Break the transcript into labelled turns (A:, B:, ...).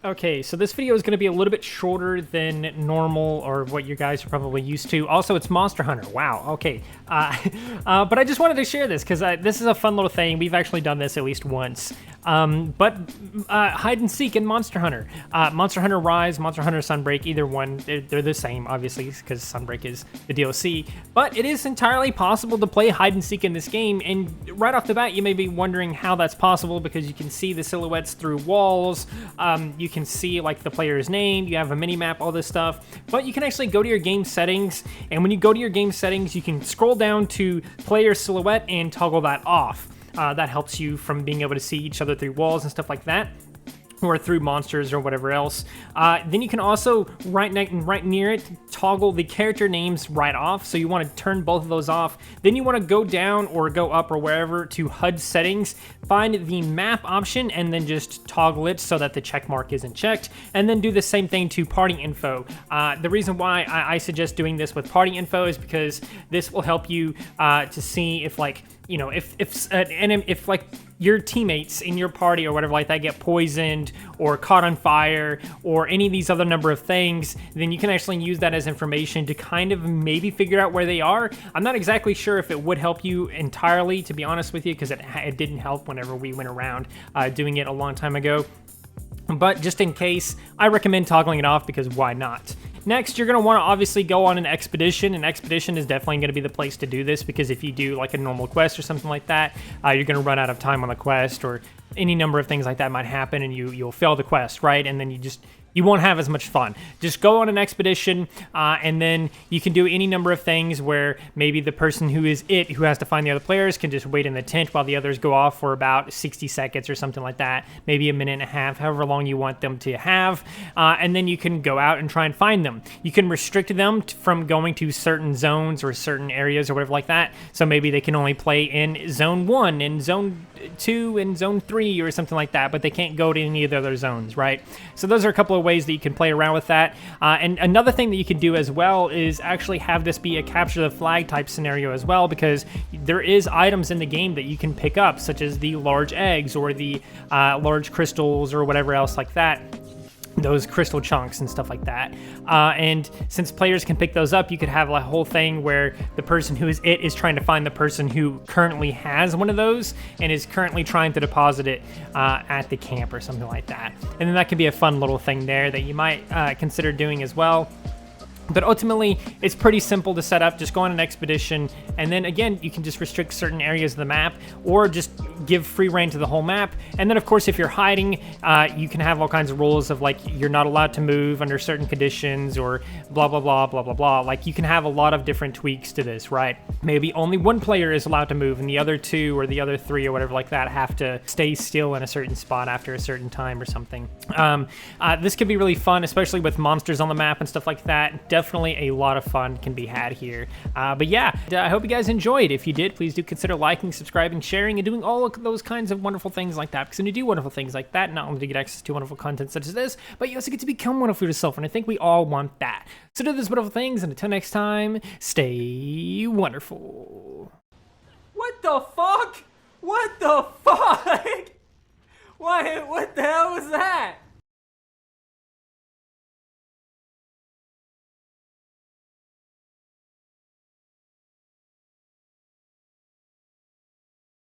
A: Okay, so this video is going to be a little bit shorter than normal or what you guys are probably used to. Also, it's Monster Hunter. Wow, okay. But I just wanted to share this because this is a fun little thing. We've actually done this at least once. But hide and seek in Monster Hunter. Monster Hunter Rise, Monster Hunter Sunbreak, either one, they're the same, obviously, because Sunbreak is the DLC. But it is entirely possible to play hide and seek in this game, and right off the bat, you may be wondering how that's possible because you can see the silhouettes through walls, you can see like the player's name, you have a mini map, all this stuff, but you can actually go to your game settings, and when you go to your game settings, you can scroll down to player silhouette and toggle that off. That helps you from being able to see each other through walls and stuff like that, or through monsters or whatever else. Then you can also, right near it, toggle the character names right off. So you want to turn both of those off. Then you want to go down or go up or wherever to HUD settings, find the map option, and then just toggle it so that the check mark isn't checked. And then do the same thing to party info. The reason why I suggest doing this with party info is because this will help you to see if, like, you know, if like your teammates in your party or whatever like that get poisoned or caught on fire or any of these other number of things, then you can actually use that as information to kind of maybe figure out where they are. I'm not exactly sure if it would help you entirely, to be honest with you, because it didn't help whenever we went around doing it a long time ago. But just in case, I recommend toggling it off because why not? Next, you're going to want to obviously go on an expedition. An expedition is definitely going to be the place to do this because if you do like a normal quest or something like that, you're going to run out of time on the quest, or any number of things like that might happen and you'll fail the quest, right? And then you won't have as much fun. Just go on an expedition, and then you can do any number of things where maybe the person who has to find the other players can just wait in the tent while the others go off for about 60 seconds or something like that, maybe a minute and a half, however long you want them to have, and then you can go out and try and find them. You can restrict them from going to certain zones or certain areas or whatever like that, so maybe they can only play in Zone 1 and Zone 2 and Zone 3 or something like that, but they can't go to any of the other zones, right? So those are a couple of ways that you can play around with that. And another thing that you can do as well is actually have this be a capture the flag type scenario as well, because there is items in the game that you can pick up, such as the large eggs or the large crystals or whatever else like that. Those crystal chunks and stuff like that. And since players can pick those up, you could have a whole thing where the person who is trying to find the person who currently has one of those and is currently trying to deposit it at the camp or something like that. And then that could be a fun little thing there that you might consider doing as well. But ultimately, it's pretty simple to set up. Just go on an expedition, and then again, you can just restrict certain areas of the map, or just give free reign to the whole map. And then, of course, if you're hiding, you can have all kinds of rules of, like, you're not allowed to move under certain conditions, or blah, blah, blah, blah, blah, blah. Like, you can have a lot of different tweaks to this, right? Maybe only one player is allowed to move, and the other two or the other three or whatever like that have to stay still in a certain spot after a certain time or something. This could be really fun, especially with monsters on the map and stuff like that. Definitely a lot of fun can be had here. But yeah, I hope you guys enjoyed. If you did, please do consider liking, subscribing, sharing, and doing all of those kinds of wonderful things like that. Because when you do wonderful things like that, not only do you get access to wonderful content such as this, but you also get to become wonderful yourself. And I think we all want that. So do those wonderful things, and until next time, stay wonderful.
B: What the fuck? What the fuck?